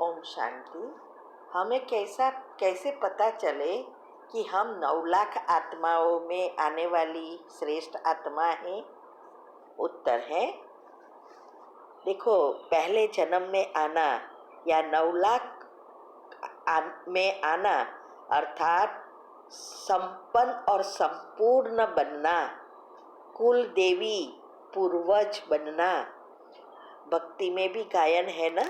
ओम शांति। हमें कैसे पता चले कि हम 9 लाख आत्माओं में आने वाली श्रेष्ठ आत्मा हैं? उत्तर है, देखो, पहले जन्म में आना या 9 लाख में आना अर्थात संपन्न और संपूर्ण बनना, कुल देवी पूर्वज बनना। भक्ति में भी गायन है ना,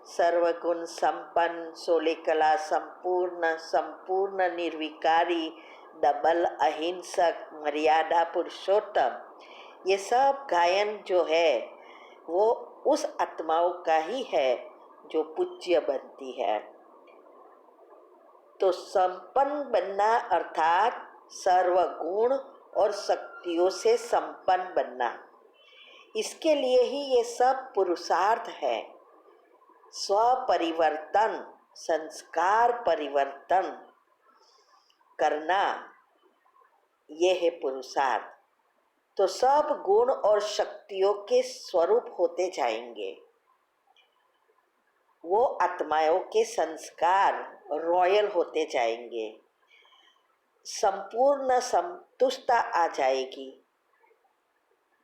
सर्वगुण संपन्न, 16 कला संपूर्ण, संपूर्ण निर्विकारी, डबल अहिंसक, मर्यादा पुरुषोत्तम। ये सब गायन जो है वो उस आत्माओं का ही है जो पूज्य बनती है। तो संपन्न बनना अर्थात सर्वगुण और शक्तियों से संपन्न बनना, इसके लिए ही ये सब पुरुषार्थ है। स्वपरिवर्तन, संस्कार परिवर्तन करना, ये है पुरुषार्थ। तो सब गुण और शक्तियों के स्वरूप होते जाएंगे। वो आत्माओं के संस्कार रॉयल होते जाएंगे, संपूर्ण संतुष्टता आ जाएगी।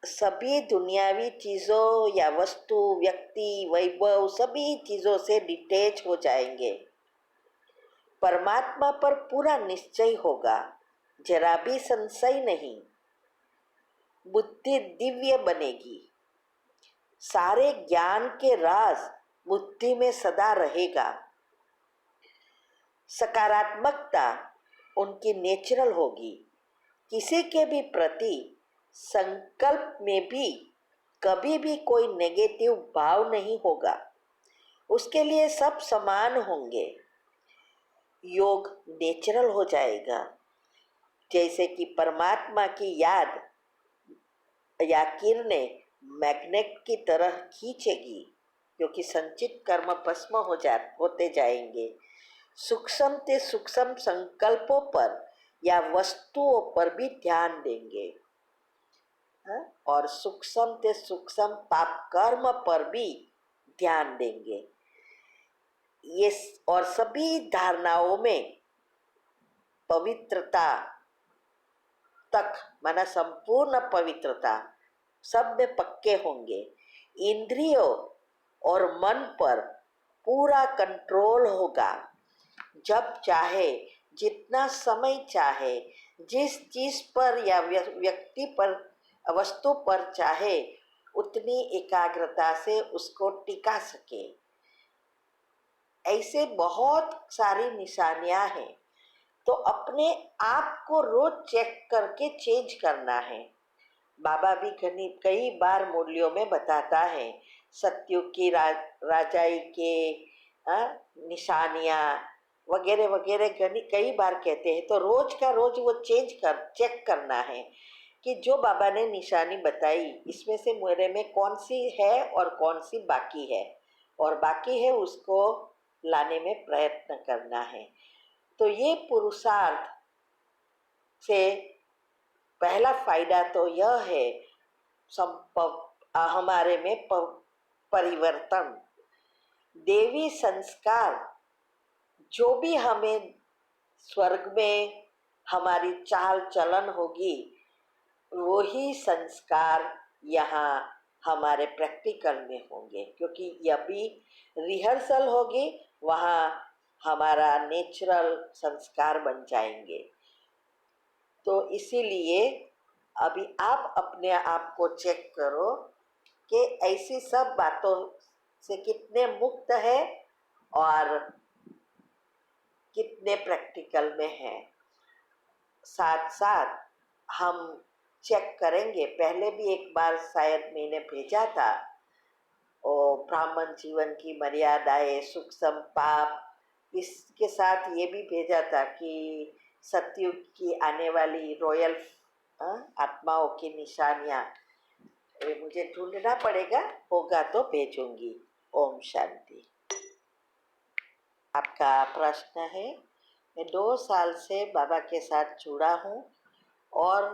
सभी दुनियावी चीज़ों या वस्तु, व्यक्ति, वैभव, सभी चीज़ों से डिटैच हो जाएंगे। परमात्मा पर पूरा निश्चय होगा, जरा भी संशय नहीं। बुद्धि दिव्य बनेगी, सारे ज्ञान के राज बुद्धि में सदा रहेगा। सकारात्मकता उनकी नेचुरल होगी, किसी के भी प्रति संकल्प में भी कभी भी कोई नेगेटिव भाव नहीं होगा, उसके लिए सब समान होंगे। योग नेचुरल हो जाएगा, जैसे कि परमात्मा की याद या किरणें मैग्नेट की तरह खींचेगी, क्योंकि संचित कर्म भस्म होते जाएंगे। सूक्ष्म से सूक्ष्म संकल्पों पर या वस्तुओं पर भी ध्यान देंगे, और सूक्ष्म से सूक्ष्म पाप कर्म पर भी ध्यान देंगे। ये और सभी धारणाओं में पवित्रता तक, माना संपूर्ण पवित्रता, सब में पक्के होंगे। इंद्रियों और मन पर पूरा कंट्रोल होगा। जब चाहे, जितना समय चाहे, जिस चीज पर या व्यक्ति पर, वस्तु पर चाहे, उतनी एकाग्रता से उसको टिका सके। ऐसे बहुत सारी निशानियां हैं, तो अपने आप को रोज चेक करके चेंज करना है। बाबा भी कई बार मुरलियों में बताता है, सत्युग की राजाई के निशानियां वगैरह वगैरह कई बार कहते हैं। तो रोज का रोज वो चेक करना है कि जो बाबा ने निशानी बताई, इसमें से मेरे में कौन सी है और कौन सी बाकी है, और बाकी है उसको लाने में प्रयत्न करना है। तो ये पुरुषार्थ से पहला फायदा तो यह है, हमारे में परिवर्तन, देवी संस्कार, जो भी हमें स्वर्ग में हमारी चाल चलन होगी, वही संस्कार यहाँ हमारे प्रैक्टिकल में होंगे, क्योंकि यह भी रिहर्सल होगी, वहाँ हमारा नेचुरल संस्कार बन जाएंगे। तो इसीलिए अभी आप अपने आप को चेक करो कि ऐसी सब बातों से कितने मुक्त है और कितने प्रैक्टिकल में है। साथ साथ हम चेक करेंगे, पहले भी एक बार शायद मैंने भेजा था, और ब्राह्मण जीवन की मर्यादाएं, सूक्ष्म पाप, इसके साथ ये भी भेजा था कि सतयुग की आने वाली रॉयल आत्माओं की निशानियां, ये मुझे ढूंढना पड़ेगा, होगा तो भेजूंगी। ओम शांति। आपका प्रश्न है, मैं 2 साल से बाबा के साथ जुड़ा हूँ और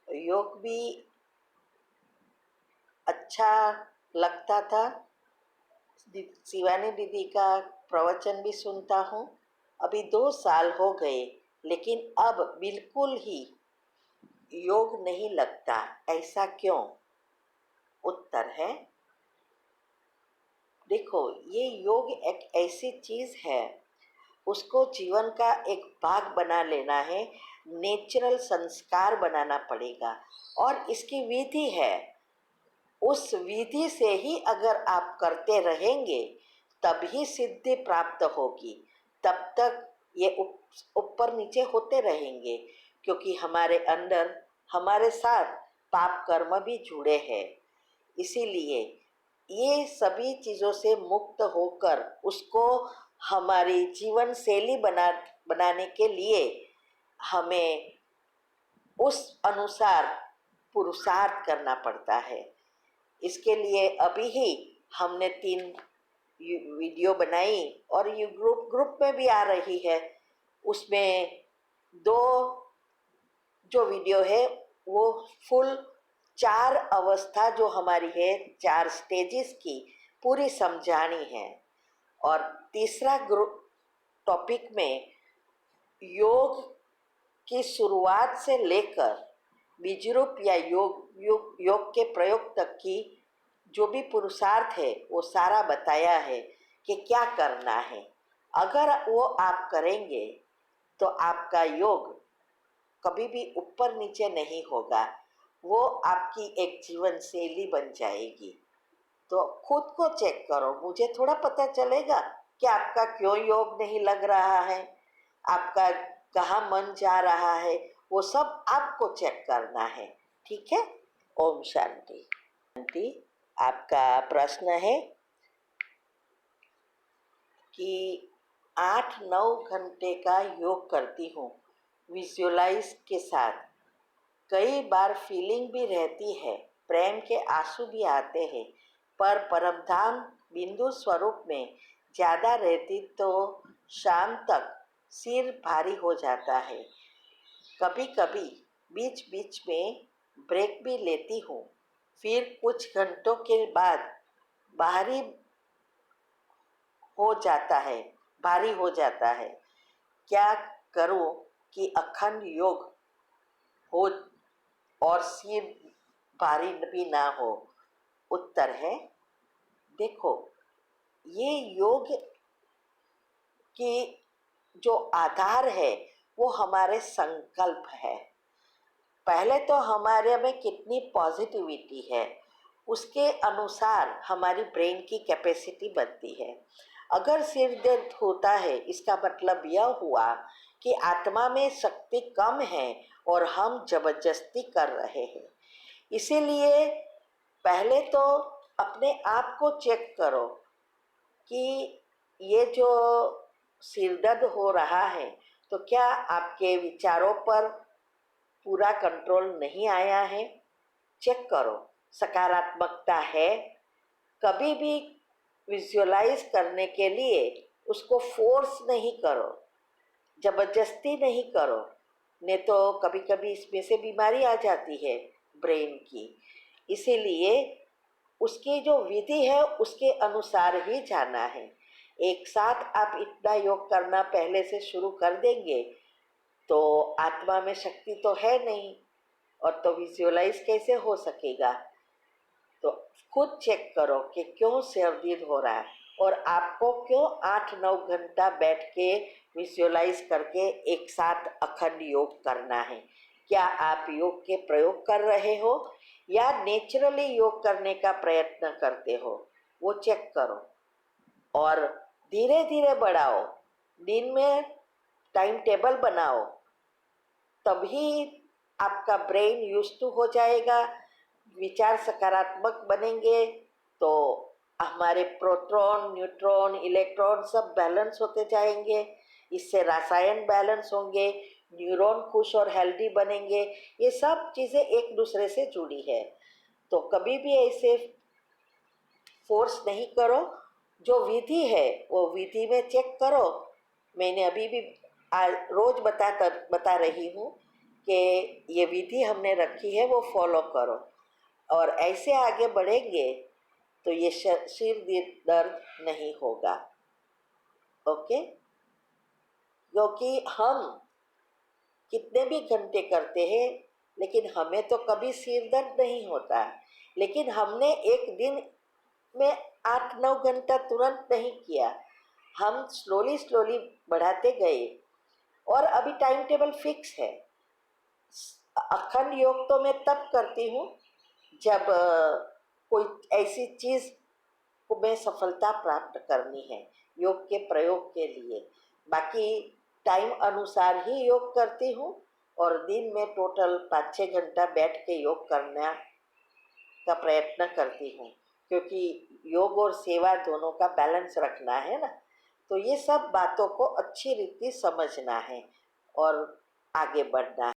योग भी अच्छा लगता था। शिवानी दीदी का प्रवचन भी सुनता हूँ। अभी 2 साल हो गए, लेकिन अब बिल्कुल ही योग नहीं लगता। ऐसा क्यों? उत्तर है, देखो, ये योग एक ऐसी चीज़ है, उसको जीवन का एक भाग बना लेना है, नेचुरल संस्कार बनाना पड़ेगा। और इसकी विधि है, उस विधि से ही अगर आप करते रहेंगे तभी सिद्धि प्राप्त होगी। तब तक ये ऊपर नीचे होते रहेंगे, क्योंकि हमारे अंदर हमारे साथ पाप कर्म भी जुड़े हैं। इसीलिए ये सभी चीज़ों से मुक्त होकर उसको हमारी जीवन शैली बनाने के लिए हमें उस अनुसार पुरुषार्थ करना पड़ता है। इसके लिए अभी ही हमने 3 वीडियो बनाई और ये ग्रुप में भी आ रही है। उसमें 2 जो वीडियो है वो फुल 4 अवस्था जो हमारी है, 4 स्टेजेस की पूरी समझानी है। और तीसरा ग्रुप टॉपिक में योग की शुरुआत से लेकर बीजरूप या योग के प्रयोग तक की जो भी पुरुषार्थ है वो सारा बताया है कि क्या करना है। अगर वो आप करेंगे तो आपका योग कभी भी ऊपर नीचे नहीं होगा, वो आपकी एक जीवन शैली बन जाएगी। तो खुद को चेक करो, मुझे थोड़ा पता चलेगा कि आपका क्यों योग नहीं लग रहा है, आपका कहाँ मन जा रहा है, वो सब आपको चेक करना है। ठीक है? ओम शांति। शांति। आपका प्रश्न है कि 8-9 घंटे का योग करती हूँ विजुअलाइज के साथ। कई बार फीलिंग भी रहती है, प्रेम के आंसू भी आते हैं, पर परमधाम बिंदु स्वरूप में ज़्यादा रहती तो शाम तक सिर भारी हो जाता है। कभी कभी बीच बीच में ब्रेक भी लेती हूँ, फिर कुछ घंटों के बाद भारी हो जाता है। क्या करूँ कि अखंड योग हो और सिर भारी भी ना हो? उत्तर है, देखो, ये योग की जो आधार है वो हमारे संकल्प है। पहले तो हमारे में कितनी पॉजिटिविटी है उसके अनुसार हमारी ब्रेन की कैपेसिटी बनती है। अगर सिर दर्द होता है, इसका मतलब यह हुआ कि आत्मा में शक्ति कम है और हम जबरदस्ती कर रहे हैं। इसीलिए पहले तो अपने आप को चेक करो कि ये जो सिरदर्द हो रहा है तो क्या आपके विचारों पर पूरा कंट्रोल नहीं आया है? चेक करो, सकारात्मकता है। कभी भी विजुअलाइज करने के लिए उसको फोर्स नहीं करो, जबरदस्ती नहीं करो, नहीं तो कभी कभी इसमें से बीमारी आ जाती है ब्रेन की। इसीलिए उसकी जो विधि है उसके अनुसार ही जाना है। एक साथ आप इतना योग करना पहले से शुरू कर देंगे तो आत्मा में शक्ति तो है नहीं, और तो विजुअलाइज कैसे हो सकेगा? तो खुद चेक करो कि क्यों सिर दर्द हो रहा है और आपको क्यों 8-9 घंटा बैठ के विजुअलाइज करके एक साथ अखंड योग करना है। क्या आप योग के प्रयोग कर रहे हो या नेचुरली योग करने का प्रयत्न करते हो? वो चेक करो और धीरे धीरे बढ़ाओ। दिन में टाइम टेबल बनाओ, तभी आपका ब्रेन यूज टू हो जाएगा, विचार सकारात्मक बनेंगे तो हमारे प्रोटॉन, न्यूट्रॉन, इलेक्ट्रॉन सब बैलेंस होते जाएंगे। इससे रसायन बैलेंस होंगे, न्यूरॉन खुश और हेल्दी बनेंगे। ये सब चीज़ें एक दूसरे से जुड़ी है। तो कभी भी ऐसे फोर्स नहीं करो। जो विधि है वो विधि में चेक करो। मैंने अभी भी रोज़ बता रही हूँ कि ये विधि हमने रखी है, वो फॉलो करो और ऐसे आगे बढ़ेंगे तो ये सिर दर्द नहीं होगा। ओके, क्योंकि हम कितने भी घंटे करते हैं लेकिन हमें तो कभी सिर दर्द नहीं होता, लेकिन हमने एक दिन में 8-9 घंटा तुरंत नहीं किया, हम स्लोली स्लोली बढ़ाते गए और अभी टाइम टेबल फिक्स है। अखंड योग तो मैं तब करती हूँ जब कोई ऐसी चीज़ को मैं सफलता प्राप्त करनी है योग के प्रयोग के लिए। बाकी टाइम अनुसार ही योग करती हूँ और दिन में टोटल 5-6 घंटा बैठ के योग करने का प्रयत्न करती हूँ, क्योंकि योग और सेवा दोनों का बैलेंस रखना है ना। तो ये सब बातों को अच्छी रीति समझना है और आगे बढ़ना है।